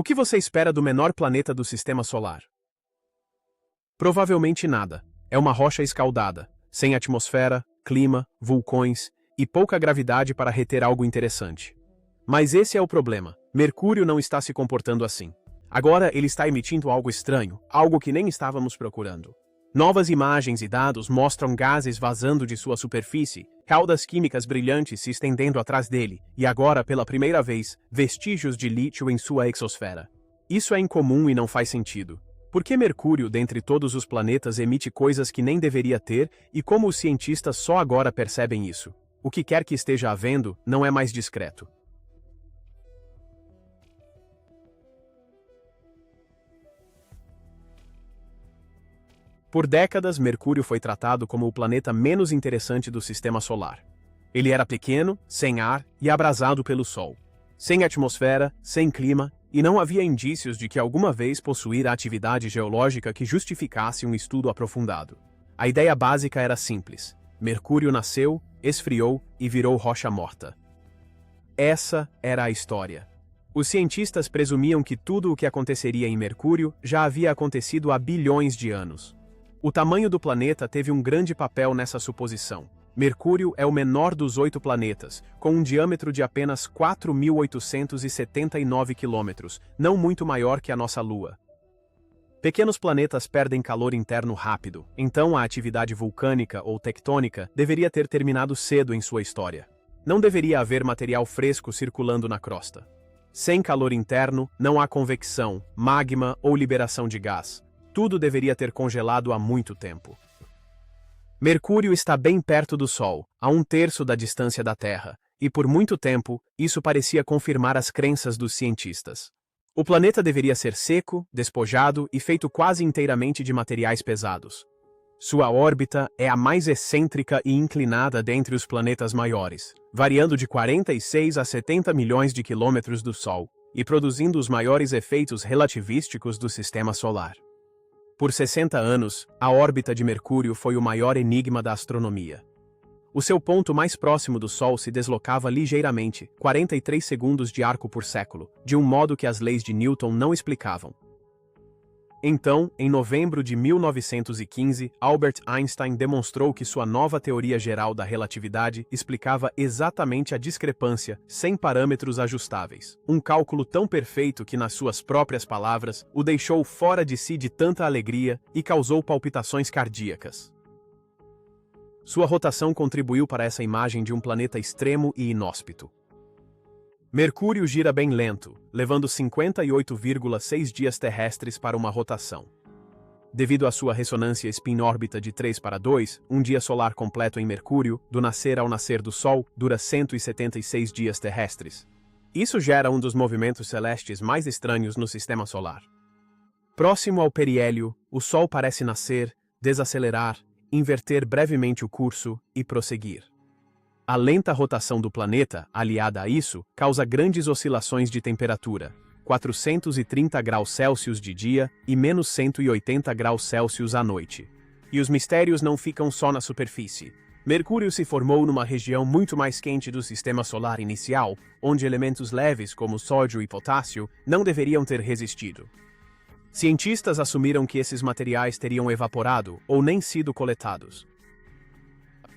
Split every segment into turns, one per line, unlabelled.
O que você espera do menor planeta do Sistema Solar? Provavelmente nada. É uma rocha escaldada, sem atmosfera, clima, vulcões e pouca gravidade para reter algo interessante. Mas esse é o problema. Mercúrio não está se comportando assim. Agora ele está emitindo algo estranho, algo que nem estávamos procurando. Novas imagens e dados mostram gases vazando de sua superfície, caudas químicas brilhantes se estendendo atrás dele, e agora, pela primeira vez, vestígios de lítio em sua exosfera. Isso é incomum e não faz sentido. Por que Mercúrio, dentre todos os planetas, emite coisas que nem deveria ter e como os cientistas só agora percebem isso? O que quer que esteja havendo não é mais discreto. Por décadas, Mercúrio foi tratado como o planeta menos interessante do Sistema Solar. Ele era pequeno, sem ar e abrasado pelo Sol. Sem atmosfera, sem clima, e não havia indícios de que alguma vez possuíra atividade geológica que justificasse um estudo aprofundado. A ideia básica era simples. Mercúrio nasceu, esfriou e virou rocha morta. Essa era a história. Os cientistas presumiam que tudo o que aconteceria em Mercúrio já havia acontecido há bilhões de anos. O tamanho do planeta teve um grande papel nessa suposição. Mercúrio é o menor dos 8 planetas, com um diâmetro de apenas 4.879 quilômetros, não muito maior que a nossa Lua. Pequenos planetas perdem calor interno rápido, então a atividade vulcânica ou tectônica deveria ter terminado cedo em sua história. Não deveria haver material fresco circulando na crosta. Sem calor interno, não há convecção, magma ou liberação de gás. Tudo deveria ter congelado há muito tempo. Mercúrio está bem perto do Sol, a 1/3 da distância da Terra, e por muito tempo, isso parecia confirmar as crenças dos cientistas. O planeta deveria ser seco, despojado e feito quase inteiramente de materiais pesados. Sua órbita é a mais excêntrica e inclinada dentre os planetas maiores, variando de 46 a 70 milhões de quilômetros do Sol, e produzindo os maiores efeitos relativísticos do Sistema Solar. Por 60 anos, a órbita de Mercúrio foi o maior enigma da astronomia. O seu ponto mais próximo do Sol se deslocava ligeiramente, 43 segundos de arco por século, de um modo que as leis de Newton não explicavam. Então, em novembro de 1915, Albert Einstein demonstrou que sua nova teoria geral da relatividade explicava exatamente a discrepância, sem parâmetros ajustáveis. Um cálculo tão perfeito que, nas suas próprias palavras, o deixou fora de si de tanta alegria e causou palpitações cardíacas. Sua rotação contribuiu para essa imagem de um planeta extremo e inóspito. Mercúrio gira bem lento, levando 58,6 dias terrestres para uma rotação. Devido à sua ressonância spin-órbita de 3:2, um dia solar completo em Mercúrio, do nascer ao nascer do Sol, dura 176 dias terrestres. Isso gera um dos movimentos celestes mais estranhos no Sistema Solar. Próximo ao periélio, o Sol parece nascer, desacelerar, inverter brevemente o curso e prosseguir. A lenta rotação do planeta, aliada a isso, causa grandes oscilações de temperatura, 430 graus Celsius de dia e menos 180 graus Celsius à noite. E os mistérios não ficam só na superfície. Mercúrio se formou numa região muito mais quente do Sistema Solar inicial, onde elementos leves como sódio e potássio não deveriam ter resistido. Cientistas assumiram que esses materiais teriam evaporado ou nem sido coletados.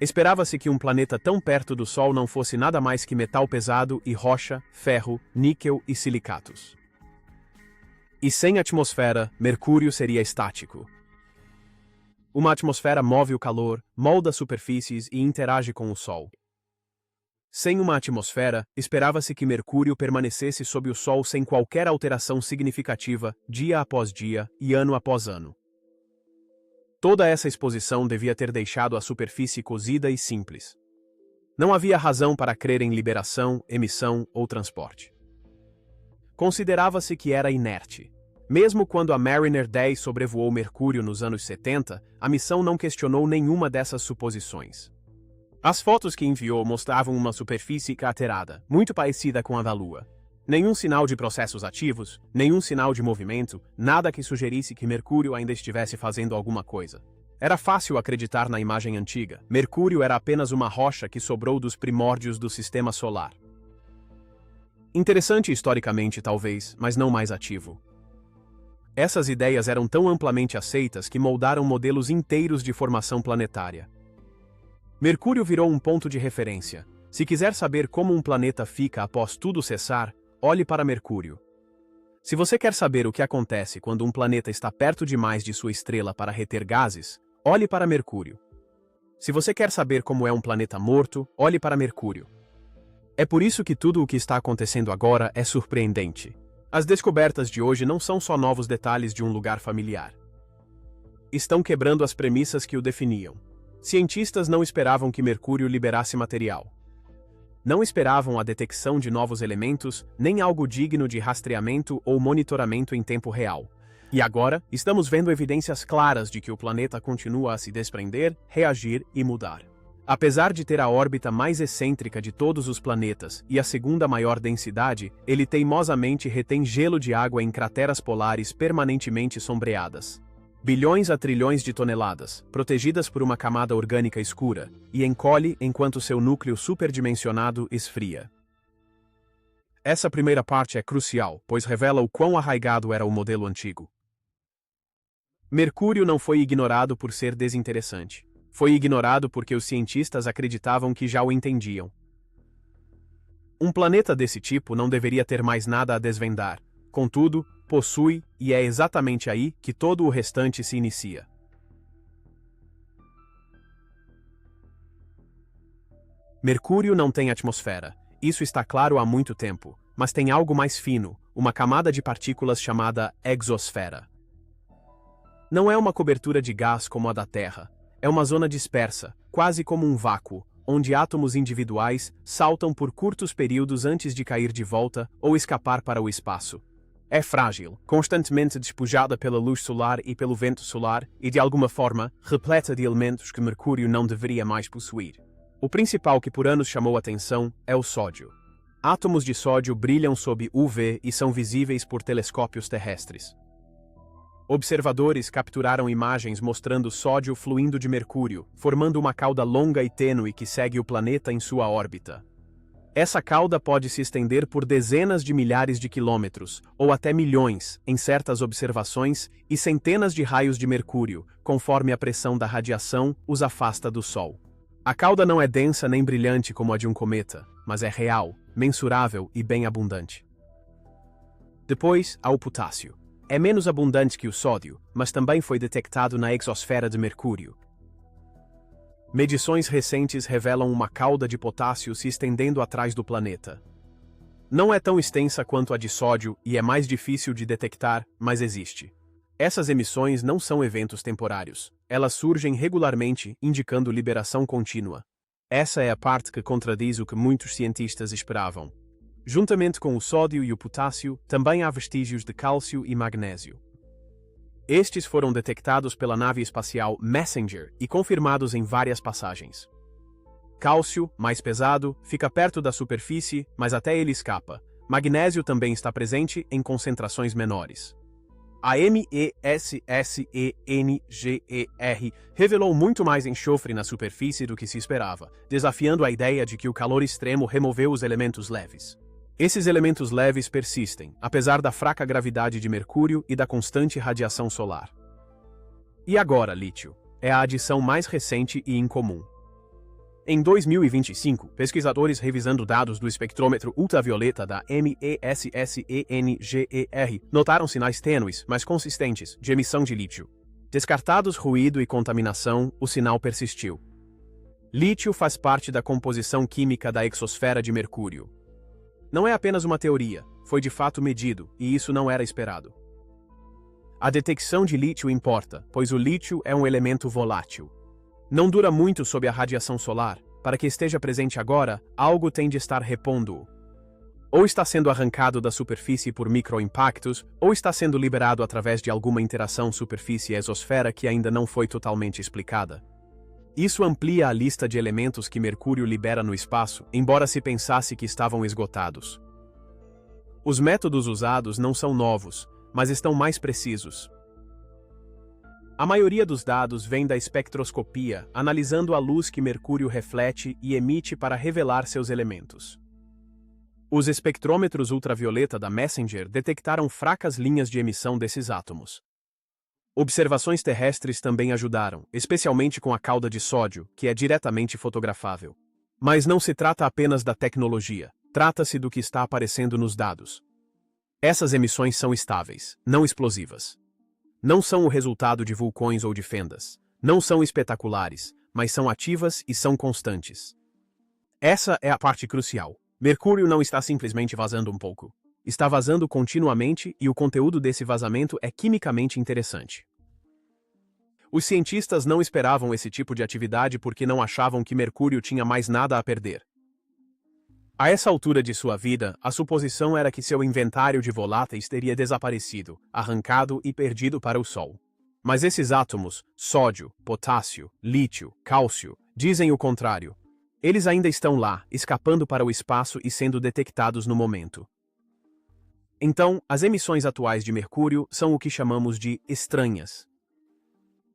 Esperava-se que um planeta tão perto do Sol não fosse nada mais que metal pesado e rocha, ferro, níquel e silicatos. E sem atmosfera, Mercúrio seria estático. Uma atmosfera move o calor, molda superfícies e interage com o Sol. Sem uma atmosfera, esperava-se que Mercúrio permanecesse sob o Sol sem qualquer alteração significativa, dia após dia e ano após ano. Toda essa exposição devia ter deixado a superfície cozida e simples. Não havia razão para crer em liberação, emissão ou transporte. Considerava-se que era inerte. Mesmo quando a Mariner 10 sobrevoou Mercúrio nos anos 70, a missão não questionou nenhuma dessas suposições. As fotos que enviou mostravam uma superfície craterada, muito parecida com a da Lua. Nenhum sinal de processos ativos, nenhum sinal de movimento, nada que sugerisse que Mercúrio ainda estivesse fazendo alguma coisa. Era fácil acreditar na imagem antiga. Mercúrio era apenas uma rocha que sobrou dos primórdios do Sistema Solar. Interessante historicamente, talvez, mas não mais ativo. Essas ideias eram tão amplamente aceitas que moldaram modelos inteiros de formação planetária. Mercúrio virou um ponto de referência. Se quiser saber como um planeta fica após tudo cessar, olhe para Mercúrio. Se você quer saber o que acontece quando um planeta está perto demais de sua estrela para reter gases, olhe para Mercúrio. Se você quer saber como é um planeta morto, olhe para Mercúrio. É por isso que tudo o que está acontecendo agora é surpreendente. As descobertas de hoje não são só novos detalhes de um lugar familiar. Estão quebrando as premissas que o definiam. Cientistas não esperavam que Mercúrio liberasse material. Não esperavam a detecção de novos elementos, nem algo digno de rastreamento ou monitoramento em tempo real. E agora, estamos vendo evidências claras de que o planeta continua a se desprender, reagir e mudar. Apesar de ter a órbita mais excêntrica de todos os planetas e a segunda maior densidade, ele teimosamente retém gelo de água em crateras polares permanentemente sombreadas. Bilhões a trilhões de toneladas, protegidas por uma camada orgânica escura, e encolhe enquanto seu núcleo superdimensionado esfria. Essa primeira parte é crucial, pois revela o quão arraigado era o modelo antigo. Mercúrio não foi ignorado por ser desinteressante. Foi ignorado porque os cientistas acreditavam que já o entendiam. Um planeta desse tipo não deveria ter mais nada a desvendar. Contudo, possui, e é exatamente aí que todo o restante se inicia. Mercúrio não tem atmosfera. Isso está claro há muito tempo, mas tem algo mais fino, uma camada de partículas chamada exosfera. Não é uma cobertura de gás como a da Terra. É uma zona dispersa, quase como um vácuo, onde átomos individuais saltam por curtos períodos antes de cair de volta ou escapar para o espaço. É frágil, constantemente despojada pela luz solar e pelo vento solar e, de alguma forma, repleta de elementos que Mercúrio não deveria mais possuir. O principal que por anos chamou atenção é o sódio. Átomos de sódio brilham sob UV e são visíveis por telescópios terrestres. Observadores capturaram imagens mostrando sódio fluindo de Mercúrio, formando uma cauda longa e tênue que segue o planeta em sua órbita. Essa cauda pode se estender por dezenas de milhares de quilômetros, ou até milhões, em certas observações, e centenas de raios de Mercúrio, conforme a pressão da radiação os afasta do Sol. A cauda não é densa nem brilhante como a de um cometa, mas é real, mensurável e bem abundante. Depois, há o potássio. É menos abundante que o sódio, mas também foi detectado na exosfera de Mercúrio. Medições recentes revelam uma cauda de potássio se estendendo atrás do planeta. Não é tão extensa quanto a de sódio e é mais difícil de detectar, mas existe. Essas emissões não são eventos temporários. Elas surgem regularmente, indicando liberação contínua. Essa é a parte que contradiz o que muitos cientistas esperavam. Juntamente com o sódio e o potássio, também há vestígios de cálcio e magnésio. Estes foram detectados pela nave espacial Messenger e confirmados em várias passagens. Cálcio, mais pesado, fica perto da superfície, mas até ele escapa. Magnésio também está presente em concentrações menores. A MESSENGER revelou muito mais enxofre na superfície do que se esperava, desafiando a ideia de que o calor extremo removeu os elementos leves. Esses elementos leves persistem, apesar da fraca gravidade de Mercúrio e da constante radiação solar. E agora, lítio? É a adição mais recente e incomum. Em 2025, pesquisadores revisando dados do espectrômetro ultravioleta da MESSENGER notaram sinais tênues, mas consistentes, de emissão de lítio. Descartados ruído e contaminação, o sinal persistiu. Lítio faz parte da composição química da exosfera de Mercúrio. Não é apenas uma teoria, foi de fato medido, e isso não era esperado. A detecção de lítio importa, pois o lítio é um elemento volátil. Não dura muito sob a radiação solar. Para que esteja presente agora, algo tem de estar repondo-o. Ou está sendo arrancado da superfície por microimpactos, ou está sendo liberado através de alguma interação superfície-exosfera que ainda não foi totalmente explicada. Isso amplia a lista de elementos que Mercúrio libera no espaço, embora se pensasse que estavam esgotados. Os métodos usados não são novos, mas estão mais precisos. A maioria dos dados vem da espectroscopia, analisando a luz que Mercúrio reflete e emite para revelar seus elementos. Os espectrômetros ultravioleta da Messenger detectaram fracas linhas de emissão desses átomos. Observações terrestres também ajudaram, especialmente com a cauda de sódio, que é diretamente fotografável. Mas não se trata apenas da tecnologia, trata-se do que está aparecendo nos dados. Essas emissões são estáveis, não explosivas. Não são o resultado de vulcões ou de fendas. Não são espetaculares, mas são ativas e são constantes. Essa é a parte crucial. Mercúrio não está simplesmente vazando um pouco. Está vazando continuamente e o conteúdo desse vazamento é quimicamente interessante. Os cientistas não esperavam esse tipo de atividade porque não achavam que Mercúrio tinha mais nada a perder. A essa altura de sua vida, a suposição era que seu inventário de voláteis teria desaparecido, arrancado e perdido para o Sol. Mas esses átomos, sódio, potássio, lítio, cálcio, dizem o contrário. Eles ainda estão lá, escapando para o espaço e sendo detectados no momento. Então, as emissões atuais de Mercúrio são o que chamamos de estranhas.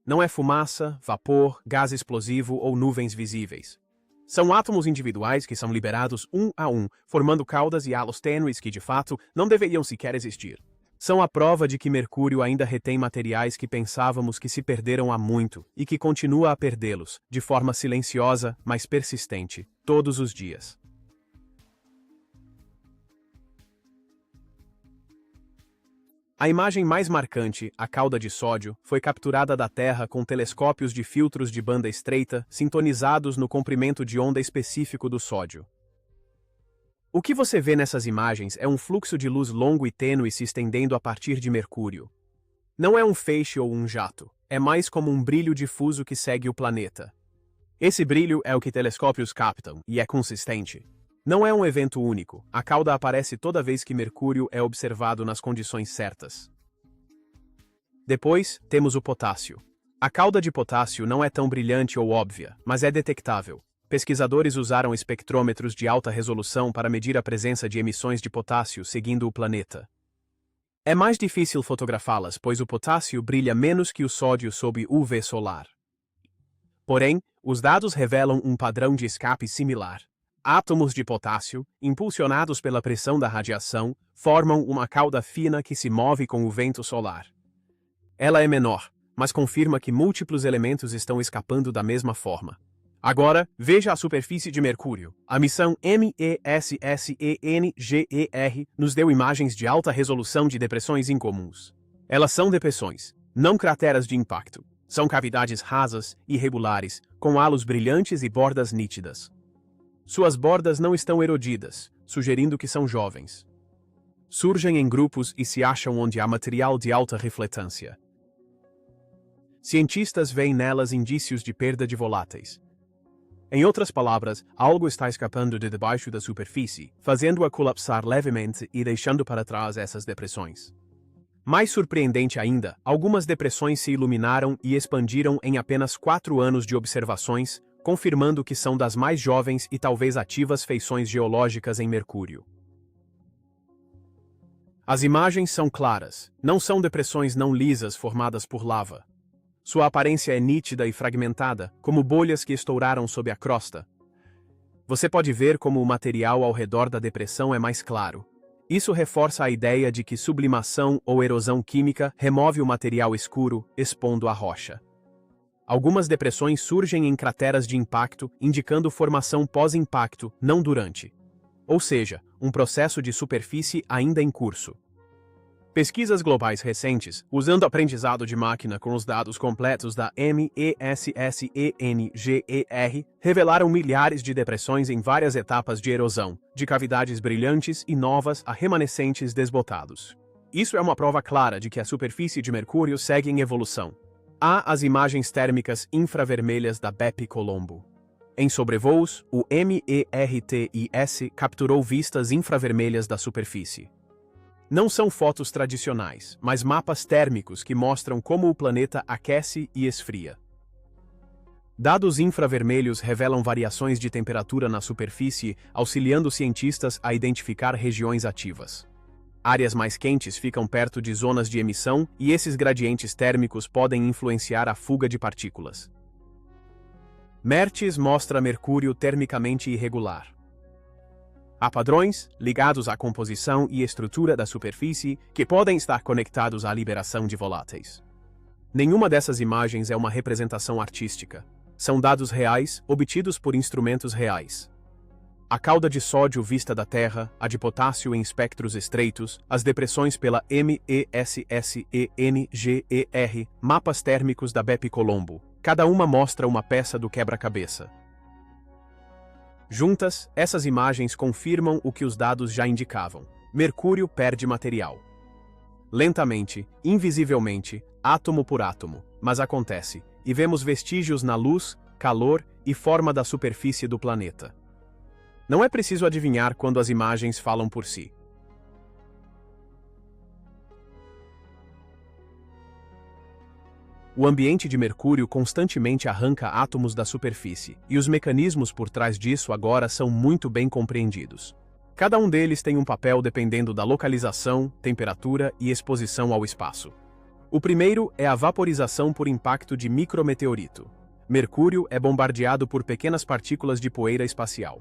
Não é fumaça, vapor, gás explosivo ou nuvens visíveis. São átomos individuais que são liberados um a um, formando caudas e halos tênues que, de fato, não deveriam sequer existir. São a prova de que Mercúrio ainda retém materiais que pensávamos que se perderam há muito e que continua a perdê-los, de forma silenciosa, mas persistente, todos os dias. A imagem mais marcante, a cauda de sódio, foi capturada da Terra com telescópios de filtros de banda estreita sintonizados no comprimento de onda específico do sódio. O que você vê nessas imagens é um fluxo de luz longo e tênue se estendendo a partir de Mercúrio. Não é um feixe ou um jato, é mais como um brilho difuso que segue o planeta. Esse brilho é o que telescópios captam, e é consistente. Não é um evento único, a cauda aparece toda vez que Mercúrio é observado nas condições certas. Depois, temos o potássio. A cauda de potássio não é tão brilhante ou óbvia, mas é detectável. Pesquisadores usaram espectrômetros de alta resolução para medir a presença de emissões de potássio seguindo o planeta. É mais difícil fotografá-las, pois o potássio brilha menos que o sódio sob UV solar. Porém, os dados revelam um padrão de escape similar. Átomos de potássio, impulsionados pela pressão da radiação, formam uma cauda fina que se move com o vento solar. Ela é menor, mas confirma que múltiplos elementos estão escapando da mesma forma. Agora, veja a superfície de Mercúrio. A missão MESSENGER nos deu imagens de alta resolução de depressões incomuns. Elas são depressões, não crateras de impacto. São cavidades rasas, irregulares, com halos brilhantes e bordas nítidas. Suas bordas não estão erodidas, sugerindo que são jovens. Surgem em grupos e se acham onde há material de alta refletância. Cientistas veem nelas indícios de perda de voláteis. Em outras palavras, algo está escapando de debaixo da superfície, fazendo-a colapsar levemente e deixando para trás essas depressões. Mais surpreendente ainda, algumas depressões se iluminaram e expandiram em apenas 4 anos de observações, confirmando que são das mais jovens e talvez ativas feições geológicas em Mercúrio. As imagens são claras, não são depressões não lisas formadas por lava. Sua aparência é nítida e fragmentada, como bolhas que estouraram sob a crosta. Você pode ver como o material ao redor da depressão é mais claro. Isso reforça a ideia de que sublimação ou erosão química remove o material escuro, expondo a rocha. Algumas depressões surgem em crateras de impacto, indicando formação pós-impacto, não durante. Ou seja, um processo de superfície ainda em curso. Pesquisas globais recentes, usando aprendizado de máquina com os dados completos da MESSENGER, revelaram milhares de depressões em várias etapas de erosão, de cavidades brilhantes e novas a remanescentes desbotados. Isso é uma prova clara de que a superfície de Mercúrio segue em evolução. Há as imagens térmicas infravermelhas da Bepi Colombo. Em sobrevoos, o MERTIS capturou vistas infravermelhas da superfície. Não são fotos tradicionais, mas mapas térmicos que mostram como o planeta aquece e esfria. Dados infravermelhos revelam variações de temperatura na superfície, auxiliando cientistas a identificar regiões ativas. Áreas mais quentes ficam perto de zonas de emissão e esses gradientes térmicos podem influenciar a fuga de partículas. MERTIS mostra Mercúrio termicamente irregular. Há padrões ligados à composição e estrutura da superfície que podem estar conectados à liberação de voláteis. Nenhuma dessas imagens é uma representação artística. São dados reais, obtidos por instrumentos reais. A cauda de sódio vista da Terra, a de potássio em espectros estreitos, as depressões pela MESSENGER, mapas térmicos da Bepi Colombo. Cada uma mostra uma peça do quebra-cabeça. Juntas, essas imagens confirmam o que os dados já indicavam. Mercúrio perde material. Lentamente, invisivelmente, átomo por átomo, mas acontece, e vemos vestígios na luz, calor e forma da superfície do planeta. Não é preciso adivinhar quando as imagens falam por si. O ambiente de Mercúrio constantemente arranca átomos da superfície, e os mecanismos por trás disso agora são muito bem compreendidos. Cada um deles tem um papel dependendo da localização, temperatura e exposição ao espaço. O primeiro é a vaporização por impacto de micrometeorito. Mercúrio é bombardeado por pequenas partículas de poeira espacial.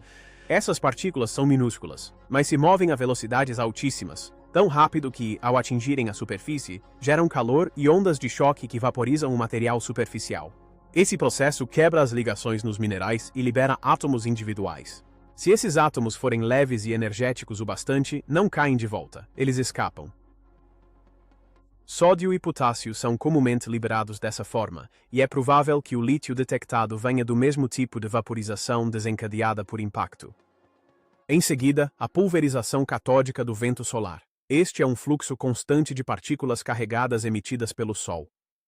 Essas partículas são minúsculas, mas se movem a velocidades altíssimas, tão rápido que, ao atingirem a superfície, geram calor e ondas de choque que vaporizam o material superficial. Esse processo quebra as ligações nos minerais e libera átomos individuais. Se esses átomos forem leves e energéticos o bastante, não caem de volta, eles escapam. Sódio e potássio são comumente liberados dessa forma, e é provável que o lítio detectado venha do mesmo tipo de vaporização desencadeada por impacto. Em seguida, a pulverização catódica do vento solar. Este é um fluxo constante de partículas carregadas emitidas pelo Sol.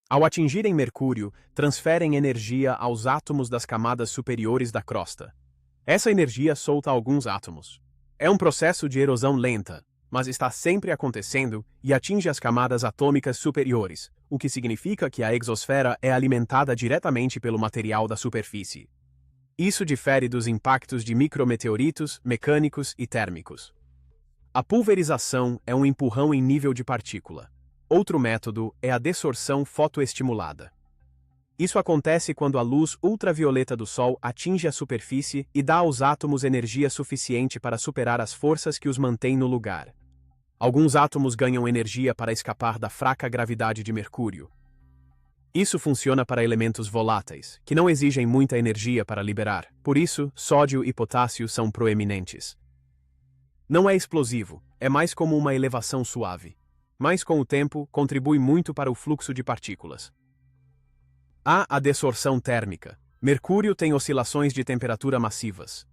Ao atingirem Mercúrio, transferem energia aos átomos das camadas superiores da crosta. Essa energia solta alguns átomos. É um processo de erosão lenta, mas está sempre acontecendo e atinge as camadas atômicas superiores, o que significa que a exosfera é alimentada diretamente pelo material da superfície. Isso difere dos impactos de micrometeoritos, mecânicos e térmicos. A pulverização é um empurrão em nível de partícula. Outro método é a desorção fotoestimulada. Isso acontece quando a luz ultravioleta do Sol atinge a superfície e dá aos átomos energia suficiente para superar as forças que os mantêm no lugar. Alguns átomos ganham energia para escapar da fraca gravidade de Mercúrio. Isso funciona para elementos voláteis, que não exigem muita energia para liberar, por isso, sódio e potássio são proeminentes. Não é explosivo, é mais como uma elevação suave. Mas com o tempo, contribui muito para o fluxo de partículas. Há a desorção térmica. Mercúrio tem oscilações de temperatura massivas.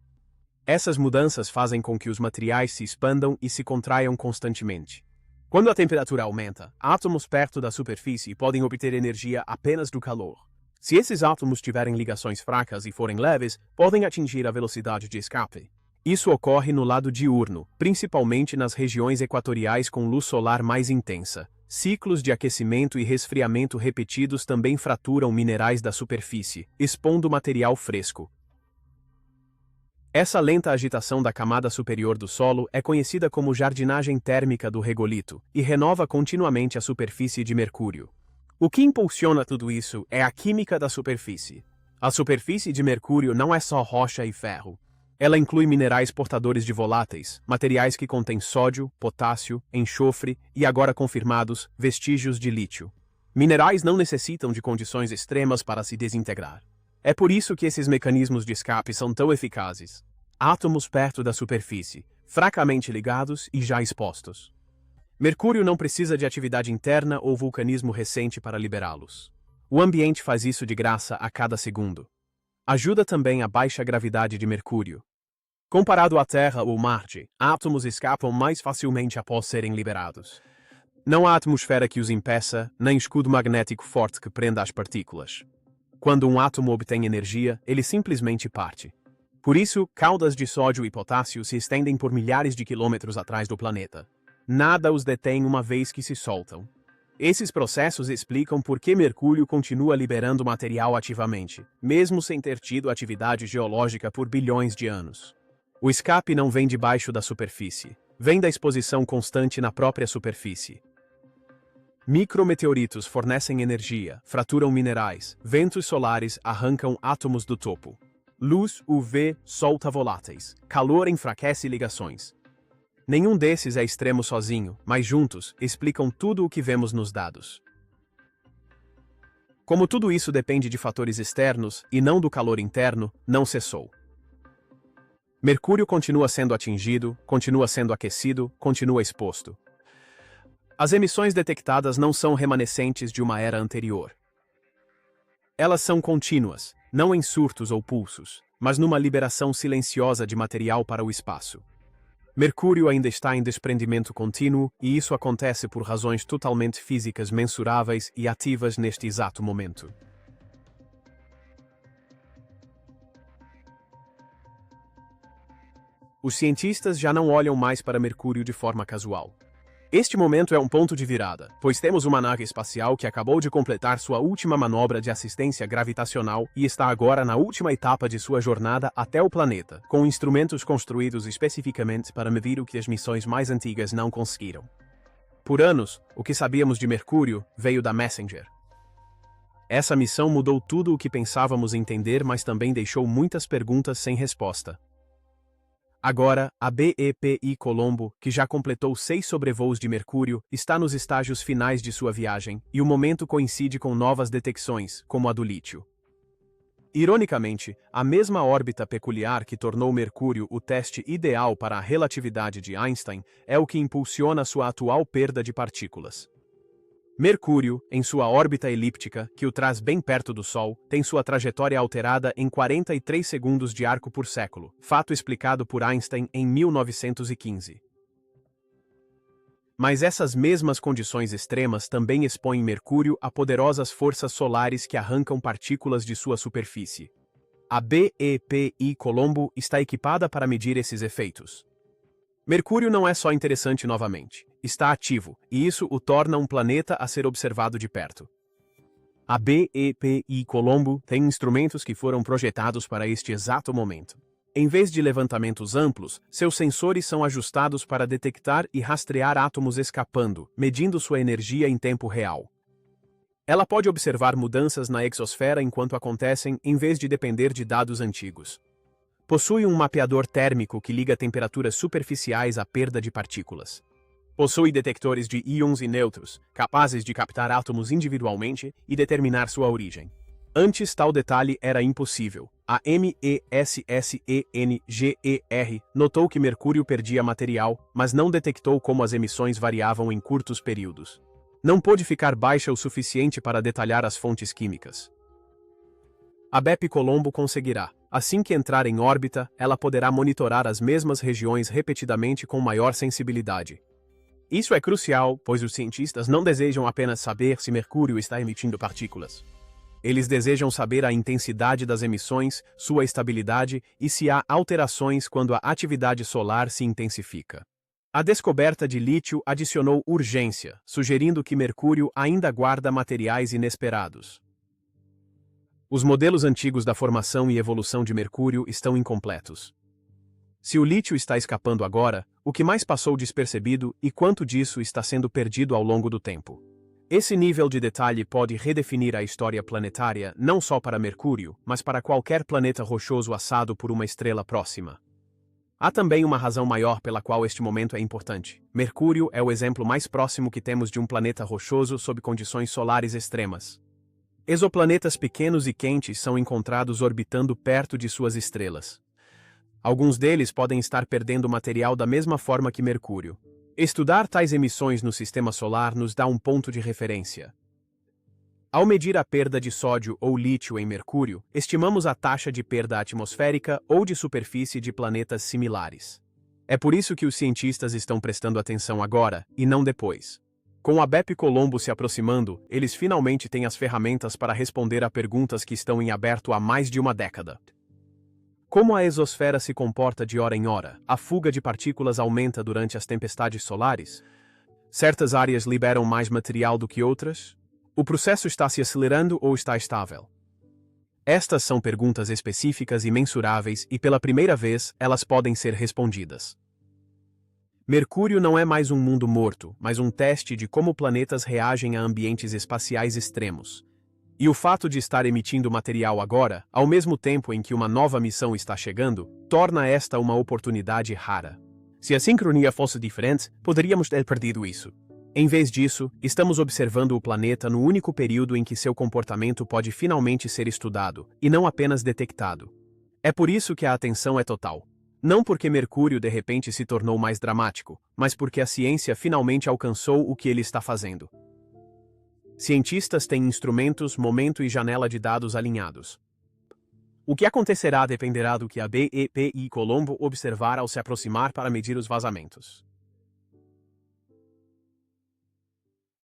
Essas mudanças fazem com que os materiais se expandam e se contraiam constantemente. Quando a temperatura aumenta, átomos perto da superfície podem obter energia apenas do calor. Se esses átomos tiverem ligações fracas e forem leves, podem atingir a velocidade de escape. Isso ocorre no lado diurno, principalmente nas regiões equatoriais com luz solar mais intensa. Ciclos de aquecimento e resfriamento repetidos também fraturam minerais da superfície, expondo material fresco. Essa lenta agitação da camada superior do solo é conhecida como jardinagem térmica do regolito e renova continuamente a superfície de Mercúrio. O que impulsiona tudo isso é a química da superfície. A superfície de Mercúrio não é só rocha e ferro. Ela inclui minerais portadores de voláteis, materiais que contêm sódio, potássio, enxofre e, agora confirmados, vestígios de lítio. Minerais não necessitam de condições extremas para se desintegrar. É por isso que esses mecanismos de escape são tão eficazes. Átomos perto da superfície, fracamente ligados e já expostos. Mercúrio não precisa de atividade interna ou vulcanismo recente para liberá-los. O ambiente faz isso de graça a cada segundo. Ajuda também a baixa gravidade de Mercúrio. Comparado à Terra ou Marte, átomos escapam mais facilmente após serem liberados. Não há atmosfera que os impeça, nem escudo magnético forte que prenda as partículas. Quando um átomo obtém energia, ele simplesmente parte. Por isso, caudas de sódio e potássio se estendem por milhares de quilômetros atrás do planeta. Nada os detém uma vez que se soltam. Esses processos explicam por que Mercúrio continua liberando material ativamente, mesmo sem ter tido atividade geológica por bilhões de anos. O escape não vem debaixo da superfície, vem da exposição constante na própria superfície. Micrometeoritos fornecem energia, fraturam minerais, ventos solares arrancam átomos do topo. Luz UV solta voláteis. Calor enfraquece ligações. Nenhum desses é extremo sozinho, mas juntos, explicam tudo o que vemos nos dados. Como tudo isso depende de fatores externos, e não do calor interno, não cessou. Mercúrio continua sendo atingido, continua sendo aquecido, continua exposto. As emissões detectadas não são remanescentes de uma era anterior. Elas são contínuas, não em surtos ou pulsos, mas numa liberação silenciosa de material para o espaço. Mercúrio ainda está em desprendimento contínuo, e isso acontece por razões totalmente físicas mensuráveis e ativas neste exato momento. Os cientistas já não olham mais para Mercúrio de forma casual. Este momento é um ponto de virada, pois temos uma nave espacial que acabou de completar sua última manobra de assistência gravitacional e está agora na última etapa de sua jornada até o planeta, com instrumentos construídos especificamente para medir o que as missões mais antigas não conseguiram. Por anos, o que sabíamos de Mercúrio veio da Messenger. Essa missão mudou tudo o que pensávamos entender, mas também deixou muitas perguntas sem resposta. Agora, a BEPI Colombo, que já completou 6 sobrevoos de Mercúrio, está nos estágios finais de sua viagem, e o momento coincide com novas detecções, como a do lítio. Ironicamente, a mesma órbita peculiar que tornou Mercúrio o teste ideal para a relatividade de Einstein é o que impulsiona sua atual perda de partículas. Mercúrio, em sua órbita elíptica, que o traz bem perto do Sol, tem sua trajetória alterada em 43 segundos de arco por século, fato explicado por Einstein em 1915. Mas essas mesmas condições extremas também expõem Mercúrio a poderosas forças solares que arrancam partículas de sua superfície. A BEPI Colombo está equipada para medir esses efeitos. Mercúrio não é só interessante novamente, está ativo, e isso o torna um planeta a ser observado de perto. A BEPI Colombo tem instrumentos que foram projetados para este exato momento. Em vez de levantamentos amplos, seus sensores são ajustados para detectar e rastrear átomos escapando, medindo sua energia em tempo real. Ela pode observar mudanças na exosfera enquanto acontecem, em vez de depender de dados antigos. Possui um mapeador térmico que liga temperaturas superficiais à perda de partículas. Possui detectores de íons e nêutrons, capazes de captar átomos individualmente e determinar sua origem. Antes tal detalhe era impossível. A MESSENGER notou que Mercúrio perdia material, mas não detectou como as emissões variavam em curtos períodos. Não pôde ficar baixa o suficiente para detalhar as fontes químicas. A BEPI Colombo conseguirá. Assim que entrar em órbita, ela poderá monitorar as mesmas regiões repetidamente com maior sensibilidade. Isso é crucial, pois os cientistas não desejam apenas saber se Mercúrio está emitindo partículas. Eles desejam saber a intensidade das emissões, sua estabilidade e se há alterações quando a atividade solar se intensifica. A descoberta de lítio adicionou urgência, sugerindo que Mercúrio ainda guarda materiais inesperados. Os modelos antigos da formação e evolução de Mercúrio estão incompletos. Se o lítio está escapando agora, o que mais passou despercebido e quanto disso está sendo perdido ao longo do tempo? Esse nível de detalhe pode redefinir a história planetária não só para Mercúrio, mas para qualquer planeta rochoso assado por uma estrela próxima. Há também uma razão maior pela qual este momento é importante. Mercúrio é o exemplo mais próximo que temos de um planeta rochoso sob condições solares extremas. Exoplanetas pequenos e quentes são encontrados orbitando perto de suas estrelas. Alguns deles podem estar perdendo material da mesma forma que Mercúrio. Estudar tais emissões no sistema solar nos dá um ponto de referência. Ao medir a perda de sódio ou lítio em Mercúrio, estimamos a taxa de perda atmosférica ou de superfície de planetas similares. É por isso que os cientistas estão prestando atenção agora, e não depois. Com a BEPI Colombo se aproximando, eles finalmente têm as ferramentas para responder a perguntas que estão em aberto há mais de uma década. Como a exosfera se comporta de hora em hora? A fuga de partículas aumenta durante as tempestades solares? Certas áreas liberam mais material do que outras? O processo está se acelerando ou está estável? Estas são perguntas específicas e mensuráveis e, pela primeira vez, elas podem ser respondidas. Mercúrio não é mais um mundo morto, mas um teste de como planetas reagem a ambientes espaciais extremos. E o fato de estar emitindo material agora, ao mesmo tempo em que uma nova missão está chegando, torna esta uma oportunidade rara. Se a sincronia fosse diferente, poderíamos ter perdido isso. Em vez disso, estamos observando o planeta no único período em que seu comportamento pode finalmente ser estudado, e não apenas detectado. É por isso que a atenção é total. Não porque Mercúrio de repente se tornou mais dramático, mas porque a ciência finalmente alcançou o que ele está fazendo. Cientistas têm instrumentos, momento e janela de dados alinhados. O que acontecerá dependerá do que a BEP e Colombo observar ao se aproximar para medir os vazamentos.